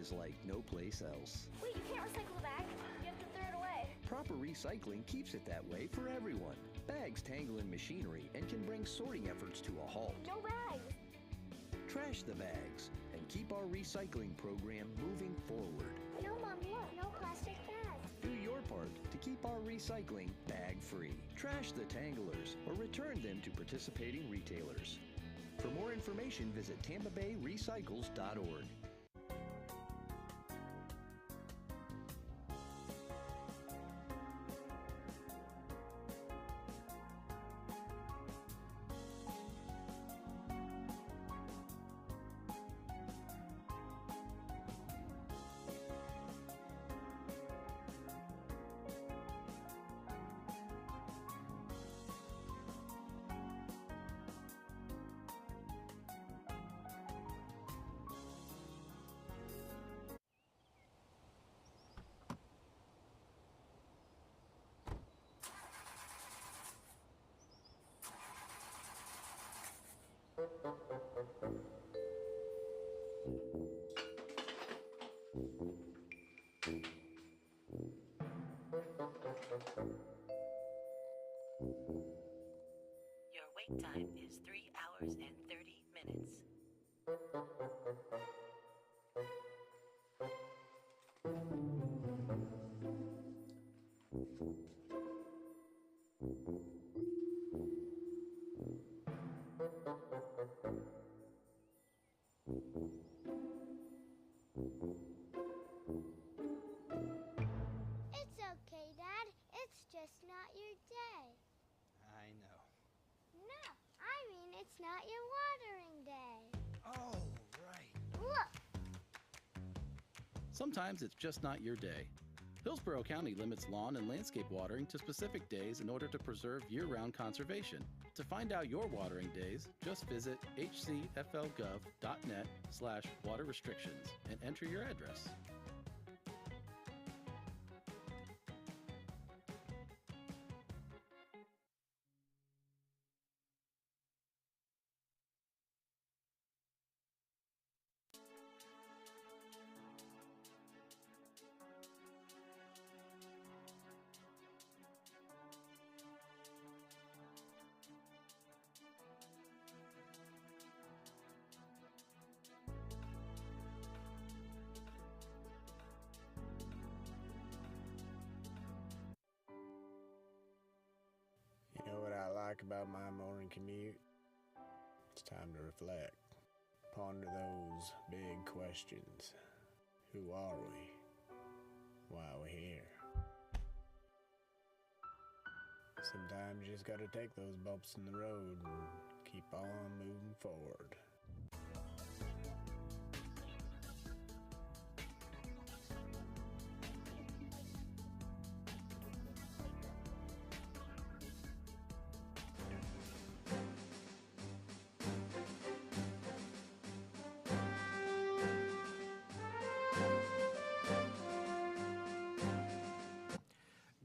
is like no place else. Wait, you can't recycle the bag. You have to throw it away. Proper recycling keeps it that way for everyone. Bags tangle in machinery and can bring sorting efforts to a halt. No bags. Trash the bags and keep our recycling program moving forward. No, Mom, look. No plastic bags. Do your part to keep our recycling bag-free. Trash the tanglers or return them to participating retailers. For more information, visit TampaBayRecycles.org. Your wait time is 3 hours and 30 minutes. It's okay, Dad. It's just not your day. I know. No, I mean it's not your watering day. Oh, right. Look. Sometimes it's just not your day. Hillsborough County limits lawn and landscape watering to specific days in order to preserve year-round conservation. To find out your watering days, just visit hcflgov.net/water restrictions and enter your address. You know what I like about my morning commute? It's time to reflect. Ponder those big questions. Who are we? Why are we here? Sometimes you just gotta take those bumps in the road and keep on moving forward.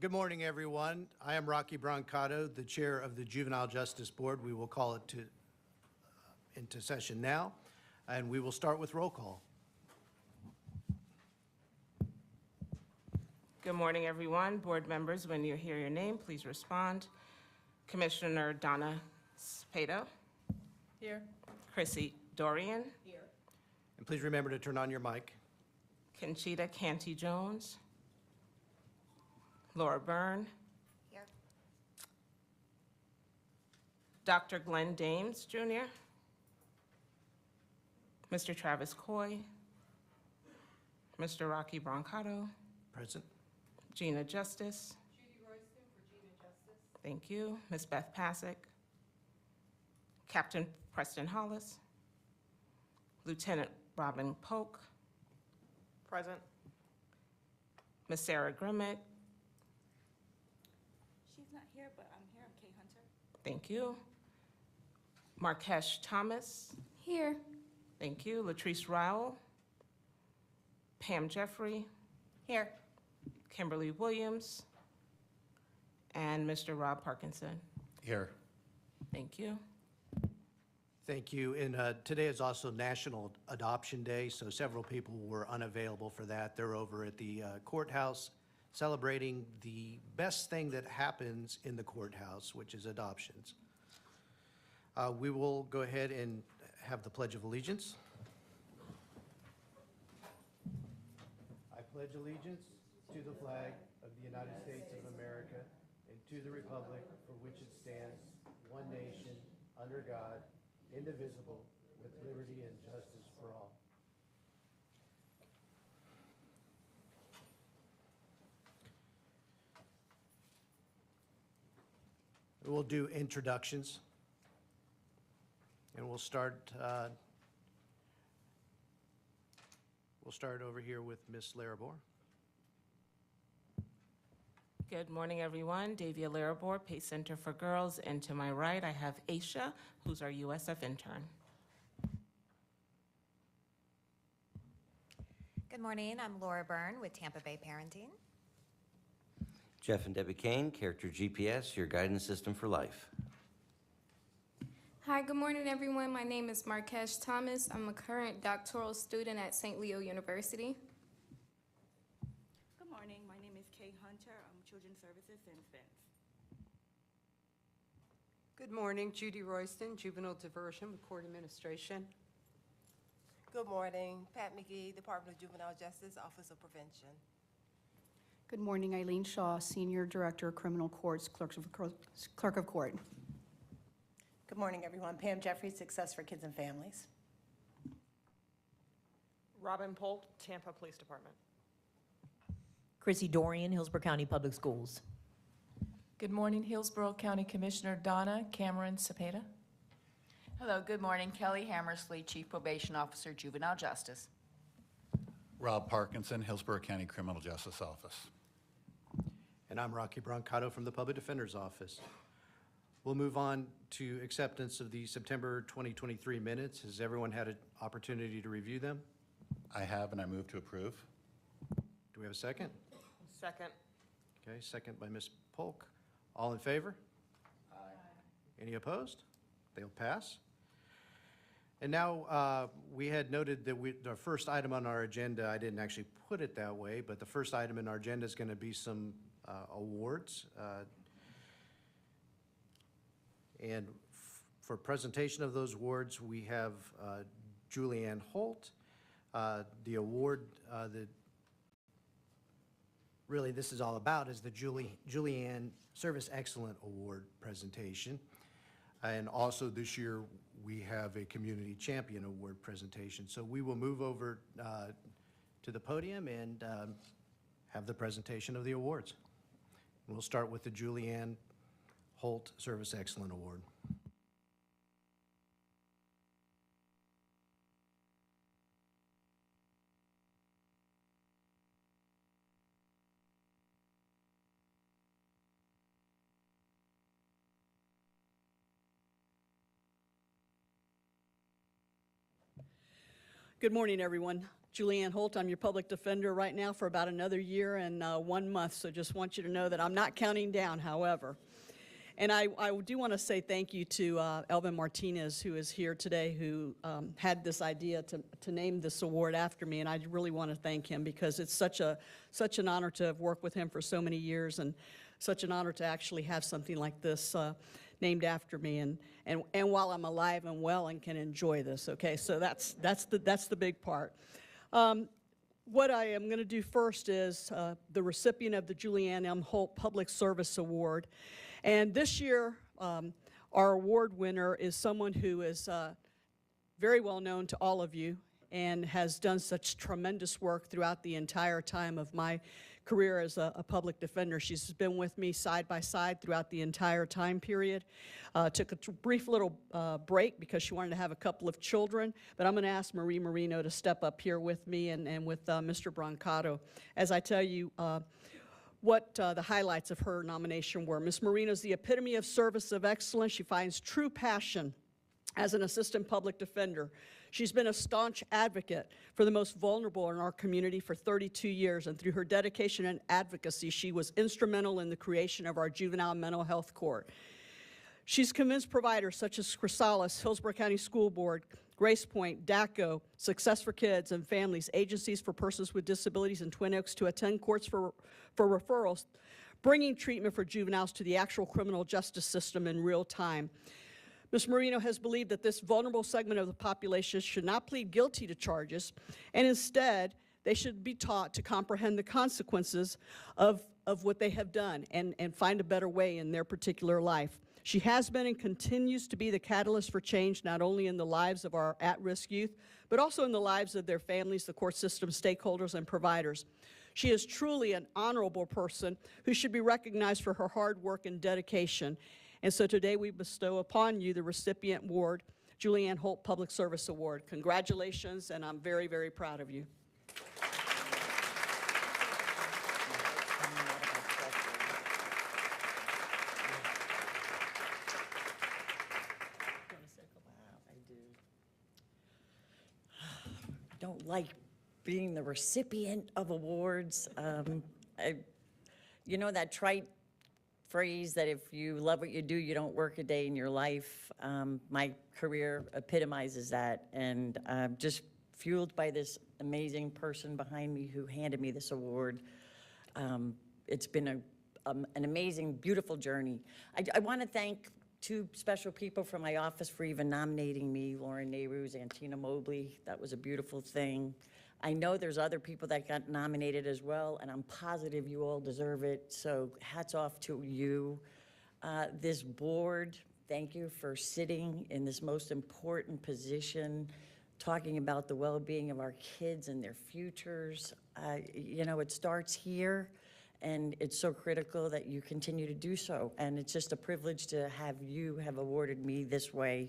Good morning, everyone. I am Rocky Brancato, the chair of the Juvenile Justice Board. We will call it into session now, and we will start with roll call. Good morning, everyone. Board members, when you hear your name, please respond. Commissioner Donna Spato. Here. Chrissy Dorian. Here. And please remember to turn on your mic. Conchita Canty-Jones. Laura Byrne. Here. Dr. Glenn Dames, Jr. Mr. Travis Coy. Mr. Rocky Brancato. Present. Gina Justice. Judy Royston for Gina Justice. Thank you. Ms. Beth Pasick. Captain Preston Hollis. Lieutenant Robin Polk. Present. Ms. Sarah Grimmick. She's not here, but I'm here. I'm Kay Hunter. Thank you. Markesh Thomas. Here. Thank you. Latrice Rowell. Pam Jeffrey. Here. Kimberly Williams. And Mr. Rob Parkinson. Here. Thank you. Thank you. And today is also National Adoption Day, so several people were unavailable for that. They're over at the courthouse celebrating the best thing that happens in the courthouse, which is adoptions. We will go ahead and have the Pledge of Allegiance. I pledge allegiance to the flag of the United States of America and to the republic for which it stands, one nation, under God, indivisible, with liberty and justice for all. We'll do introductions. And we'll start over here with Ms. Larabor. Good morning, everyone. Davia Larabor, Pace Center for Girls. And to my right, I have Aisha, who's our USF intern. Good morning. I'm Laura Byrne with Tampa Bay Parenting. Jeff and Debbie Kane, Character GPS, your guidance system for life. Hi, good morning, everyone. My name is Marquesh Thomas. I'm a current doctoral student at St. Leo University. Good morning. My name is Kay Hunter. I'm Children's Services and Defense. Good morning. Judy Royston, Juvenile Diversion with Court Administration. Good morning. Pat McGee, Department of Juvenile Justice, Office of Prevention. Good morning. Eileen Shaw, Senior Director of Criminal Courts, Clerk of Court. Good morning, everyone. Pam Jeffries, Success for Kids and Families. Robin Polt, Tampa Police Department. Chrissy Dorian, Hillsborough County Public Schools. Good morning, Hillsborough County Commissioner Donna Cameron Cepeda. Hello, good morning. Kelly Hammersley, Chief Probation Officer, Juvenile Justice. Rob Parkinson, Hillsborough County Criminal Justice Office. And I'm Rocky Brancato from the Public Defender's Office. We'll move on to acceptance of the September 2023 minutes. Has everyone had an opportunity to review them? I have, and I move to approve. Do we have a second? Second. Okay, second by Ms. Polk. All in favor? Aye. Any opposed? They'll pass. And now we had noted that our first item on our agenda, I didn't actually put it that way, but the first item in our agenda is going to be some awards. And for presentation of those awards, we have Julianne Holt. The award that really this is all about is the Julianne Service Excellent Award presentation. And also this year, we have a Community Champion Award presentation. So we will move over to the podium and have the presentation of the awards. We'll start with the Julianne Holt Service Excellent Award. Good morning, everyone. Julianne Holt, I'm your public defender right now for about another year and 1 month, so just want you to know that I'm not counting down, however. And I do want to say thank you to Elvin Martinez, who is here today, who had this idea to name this award after me, and I really want to thank him because it's such an honor to have worked with him for so many years and such an honor to actually have something like this named after me, and while I'm alive and well and can enjoy this, okay? So that's the big part. What I am going to do first is the recipient of the Julianne M. Holt Public Service Award. And this year, our award winner is someone who is very well known to all of you and has done such tremendous work throughout the entire time of my career as a public defender. She's been with me side by side throughout the entire time period. Took a brief little break because she wanted to have a couple of children, but I'm going to ask Marie Marino to step up here with me and with Mr. Brancato as I tell you what the highlights of her nomination were. Ms. Marino is the epitome of service of excellence. She finds true passion as an assistant public defender. She's been a staunch advocate for the most vulnerable in our community for 32 years, and through her dedication and advocacy, she was instrumental in the creation of our Juvenile Mental Health Court. She's convinced providers such as Chrysalis, Hillsborough County School Board, Grace Point, DACO, Success for Kids and Families, agencies for persons with disabilities, and Twin Oaks to attend courts for referrals, bringing treatment for juveniles to the actual criminal justice system in real time. Ms. Marino has believed that this vulnerable segment of the population should not plead guilty to charges, and instead, they should be taught to comprehend the consequences of what they have done and find a better way in their particular life. She has been and continues to be the catalyst for change, not only in the lives of our at-risk youth, but also in the lives of their families, the court system, stakeholders, and providers. She is truly an honorable person who should be recognized for her hard work and dedication. And so today we bestow upon you the recipient award, Julianne Holt Public Service Award. Congratulations, and I'm very, very proud of you. Don't like being the recipient of awards. You know that trite phrase that if you love what you do, you don't work a day in your life. My career epitomizes that, and I'm just fueled by this amazing person behind me who handed me this award. It's been an amazing, beautiful journey. I want to thank two special people from my office for even nominating me, Lauren Nehru's and Tina Mobley. That was a beautiful thing. I know there's other people that got nominated as well, and I'm positive you all deserve it, so hats off to you. This board, thank you for sitting in this most important position, talking about the well-being of our kids and their futures. You know, it starts here, and it's so critical that you continue to do so. And it's just a privilege to have you have awarded me this way.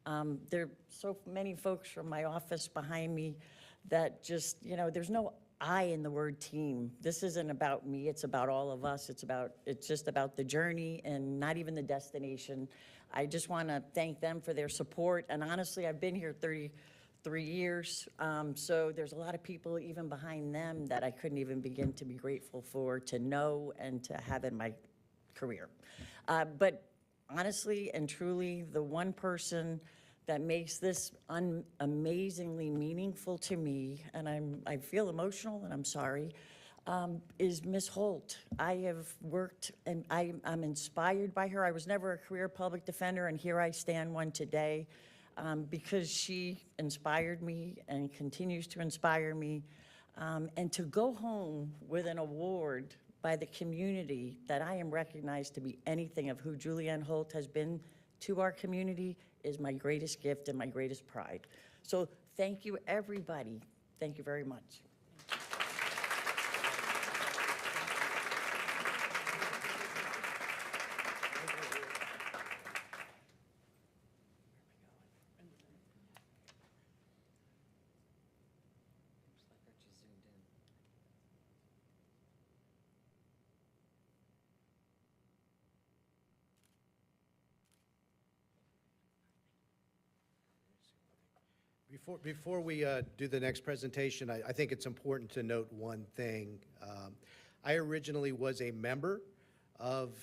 There are so many folks from my office behind me that just, you know, there's no I in the word team. This isn't about me, it's about all of us. It's just about the journey and not even the destination. I just wanna thank them for their support. And honestly, I've been here 33 years, so there's a lot of people even behind them that I couldn't even begin to be grateful for, to know and to have in my career. But honestly and truly, the one person that makes this amazingly meaningful to me, and I feel emotional and I'm sorry, is Ms. Holt. I have worked and I'm inspired by her. I was never a career public defender, and here I stand one today. Because she inspired me and continues to inspire me. And to go home with an award by the community that I am recognized to be anything of who Julianne Holt has been to our community is my greatest gift and my greatest pride. So thank you, everybody. Thank you very much. Before we do the next presentation, I think it's important to note one thing. I originally was a member of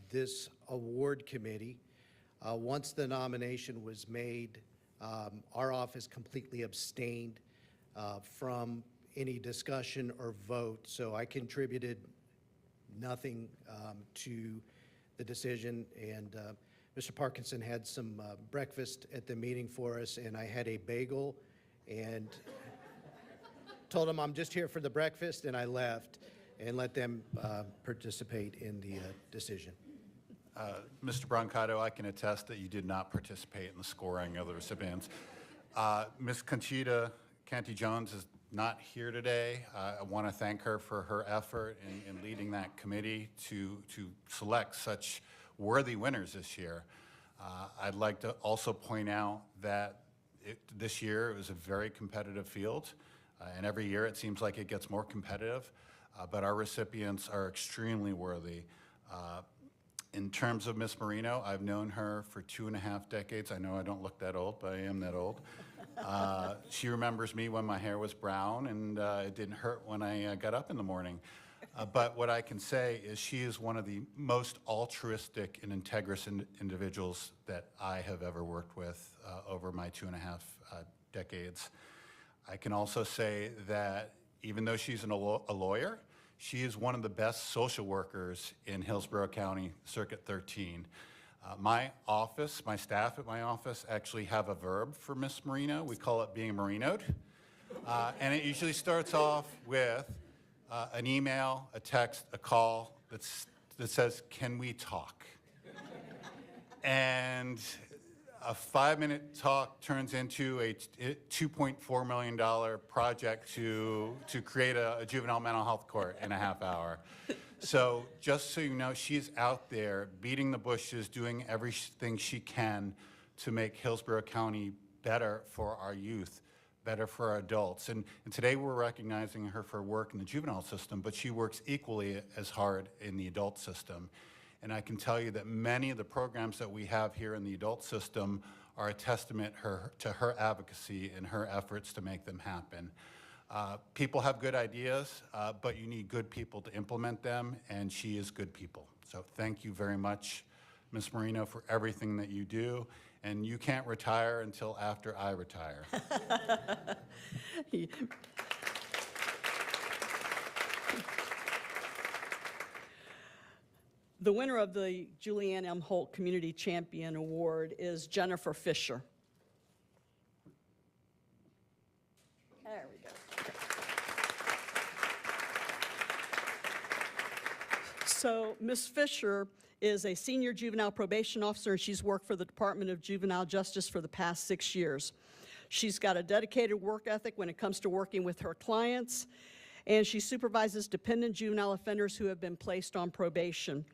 this award committee. Once the nomination was made, our office completely abstained from any discussion or vote, so I contributed nothing to the decision. And Mr. Parkinson had some breakfast at the meeting for us, and I had a bagel and told him I'm just here for the breakfast, and I left and let them participate in the decision. Mr. Brancato, I can attest that you did not participate in the scoring of the recipients. Ms. Conchita Canty-Jones is not here today. I want to thank her for her effort in leading that committee to select such worthy winners this year. I'd like to also point out that this year it was a very competitive field, and every year it seems like it gets more competitive, but our recipients are extremely worthy. In terms of Ms. Marino, I've known her for 2.5 decades. I know I don't look that old, but I am that old. She remembers me when my hair was brown, and it didn't hurt when I got up in the morning. But what I can say is she is one of the most altruistic and integrous individuals that I have ever worked with over my 2.5 decades. I can also say that even though she's a lawyer, she is one of the best social workers in Hillsborough County, Circuit 13. My office, my staff at my office actually have a verb for Miss Marino. We call it being Marinoed. And it usually starts off with an email, a text, a call that says, "Can we talk?" And a 5-minute talk turns into a $2.4 million project to create a juvenile mental health court in a half hour. So just so you know, she's out there beating the bushes, doing everything she can to make Hillsborough County better for our youth, better for our adults. And today we're recognizing her for work in the juvenile system, but she works equally as hard in the adult system. And I can tell you that many of the programs that we have here in the adult system are a testament to her advocacy and her efforts to make them happen. People have good ideas, but you need good people to implement them, and she is good people. So thank you very much, Ms. Marino, for everything that you do. And you can't retire until after I retire. The winner of the Julianne M. Holt Community Champion Award is Jennifer Fisher. There we go. So Ms. Fisher is a senior juvenile probation officer, and she's worked for the Department of Juvenile Justice for the past 6 years. She's got a dedicated work ethic when it comes to working with her clients, and she supervises dependent juvenile offenders who have been placed on probation.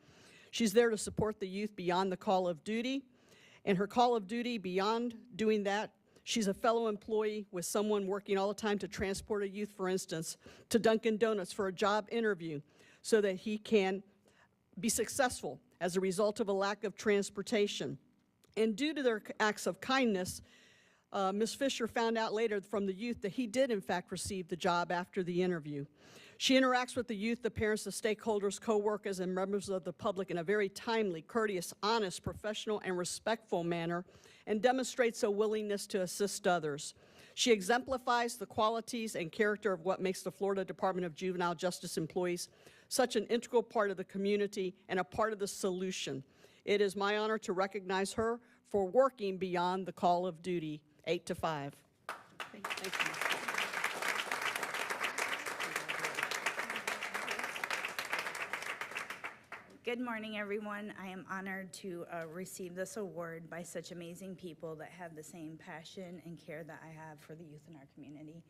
She's there to support the youth beyond the call of duty, and her call of duty beyond doing that, she's a fellow employee with someone working all the time to transport a youth, for instance, to Dunkin' Donuts for a job interview so that he can be successful as a result of a lack of transportation. And due to their acts of kindness, Ms. Fisher found out later from the youth that he did in fact receive the job after the interview. She interacts with the youth, the parents, the stakeholders, co-workers, and members of the public in a very timely, courteous, honest, professional, and respectful manner, and demonstrates a willingness to assist others. She exemplifies the qualities and character of what makes the Florida Department of Juvenile Justice employees such an integral part of the community and a part of the solution. It is my honor to recognize her for working beyond the call of duty, 8 to 5. Thank you. Good morning, everyone. I am honored to receive this award by such amazing people that have the same passion and care that I have for the youth in our community.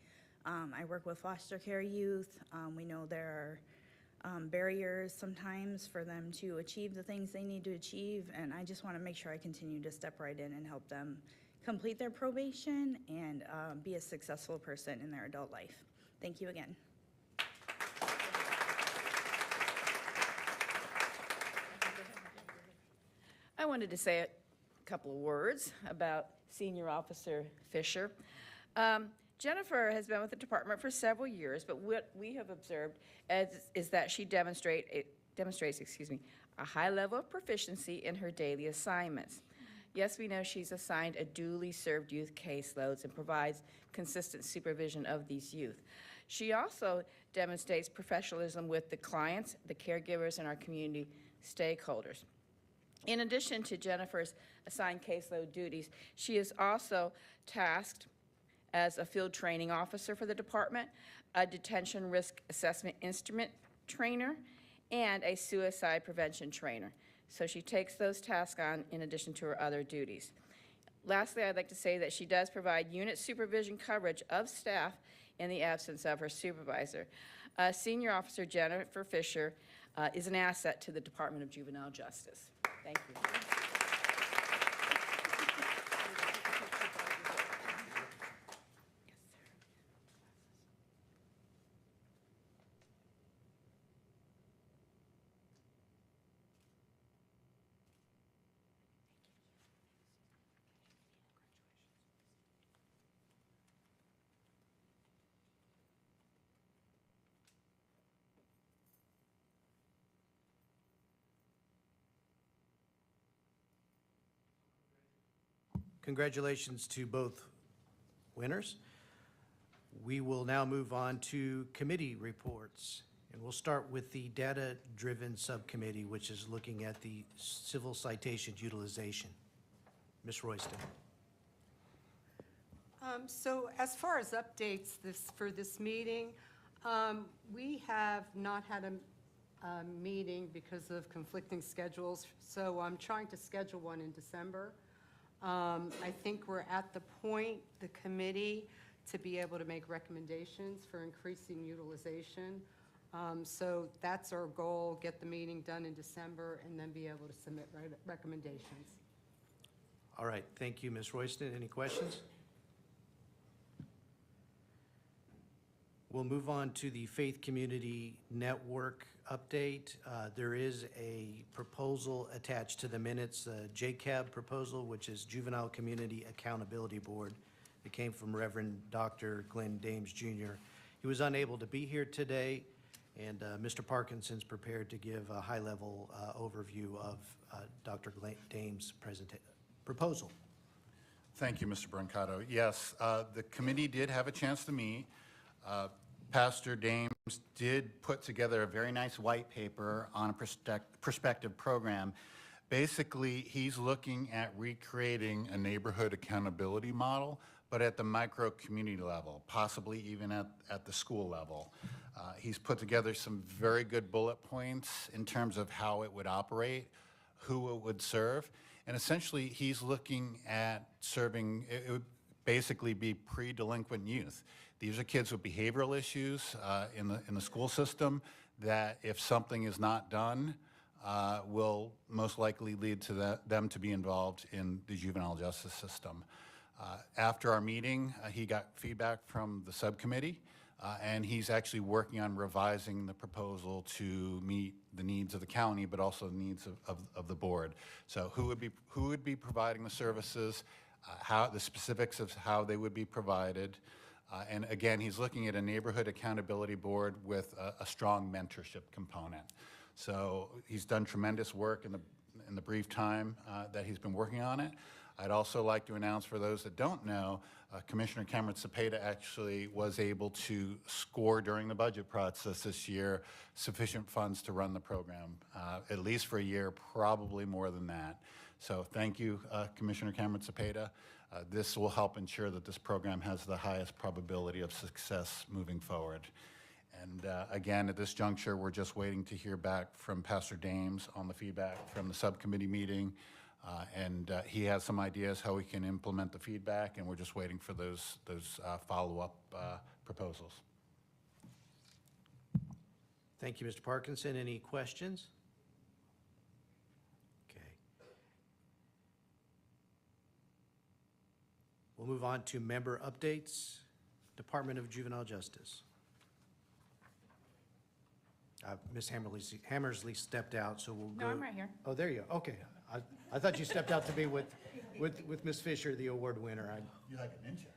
I work with foster care youth. We know there are barriers sometimes for them to achieve the things they need to achieve, and I just want to make sure I continue to step right in and help them complete their probation and be a successful person in their adult life. Thank you again. I wanted to say a couple of words about Senior Officer Fisher. Jennifer has been with the department for several years, but what we have observed is that she demonstrates a high level of proficiency in her daily assignments. Yes, we know she's assigned a duly served youth caseloads and provides consistent supervision of these youth. She also demonstrates professionalism with the clients, the caregivers, and our community stakeholders. In addition to Jennifer's assigned caseload duties, she is also tasked as a field training officer for the department, a detention risk assessment instrument trainer, and a suicide prevention trainer. So she takes those tasks on in addition to her other duties. Lastly, I'd like to say that she does provide unit supervision coverage of staff in the absence of her supervisor. Senior Officer Jennifer Fisher is an asset to the Department of Juvenile Justice. Thank you. Congratulations to both winners. We will now move on to committee reports. And we'll start with the data-driven subcommittee, which is looking at the civil citations utilization. Ms. Royston. So as far as updates for this meeting, we have not had a meeting because of conflicting schedules, so I'm trying to schedule one in December. I think we're at the point, the committee, to be able to make recommendations for increasing utilization. So that's our goal, get the meeting done in December and then be able to submit recommendations. All right, thank you, Ms. Royston. Any questions? We'll move on to the Faith Community Network update. There is a proposal attached to the minutes, a JCAB proposal, which is Juvenile Community Accountability Board. It came from Reverend Dr. Glenn Dames Jr. He was unable to be here today, and Mr. Parkinson's prepared to give a high-level overview of Dr. Glenn Dames' proposal. Thank you, Mr. Brancato. Yes, the committee did have a chance to meet. Pastor Dames did put together a very nice white paper on a prospective program. Basically, he's looking at recreating a neighborhood accountability model, but at the micro community level, possibly even at the school level. He's put together some very good bullet points in terms of how it would operate, who it would serve, and essentially he's looking at serving, it would basically be pre-delinquent youth. These are kids with behavioral issues in the school system that if something is not done, will most likely lead to them to be involved in the juvenile justice system. After our meeting, he got feedback from the subcommittee, and he's actually working on revising the proposal to meet the needs of the county, but also the needs of the board. So who would be providing the services, how the specifics of how they would be provided. And again, he's looking at a neighborhood accountability board with a strong mentorship component. So he's done tremendous work in the brief time that he's been working on it. I'd also like to announce for those that don't know, Commissioner Cameron Cepeda actually was able to score during the budget process this year sufficient funds to run the program, at least for a year, probably more than that. So thank you, Commissioner Cameron Cepeda. This will help ensure that this program has the highest probability of success moving forward. And again, at this juncture, we're just waiting to hear back from Pastor Dames on the feedback from the subcommittee meeting. And he has some ideas how we can implement the feedback, and we're just waiting for those follow-up proposals. Thank you, Mr. Parkinson. Any questions? We'll move on to member updates. Department of Juvenile Justice. Ms. Hammersley stepped out, so we'll go. No, I'm right here. Oh, there you go. Okay. I thought you stepped out to be with Ms. Fisher, the award winner. You're like a ninja.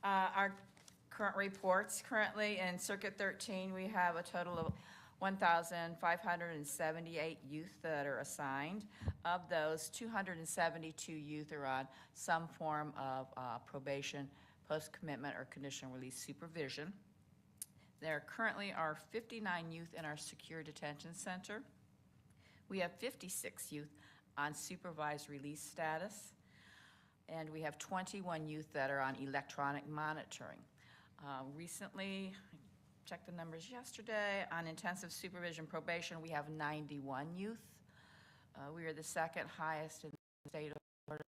Our current reports, currently in Circuit 13, we have a total of 1,578 youth that are assigned. Of those, 272 youth are on some form of probation, post-commitment, or conditional release supervision. There currently are 59 youth in our secure detention center. We have 56 youth on supervised release status, and we have 21 youth that are on electronic monitoring. Recently, checked the numbers yesterday, on intensive supervision probation, we have 91 youth. We are the second highest in the state of Florida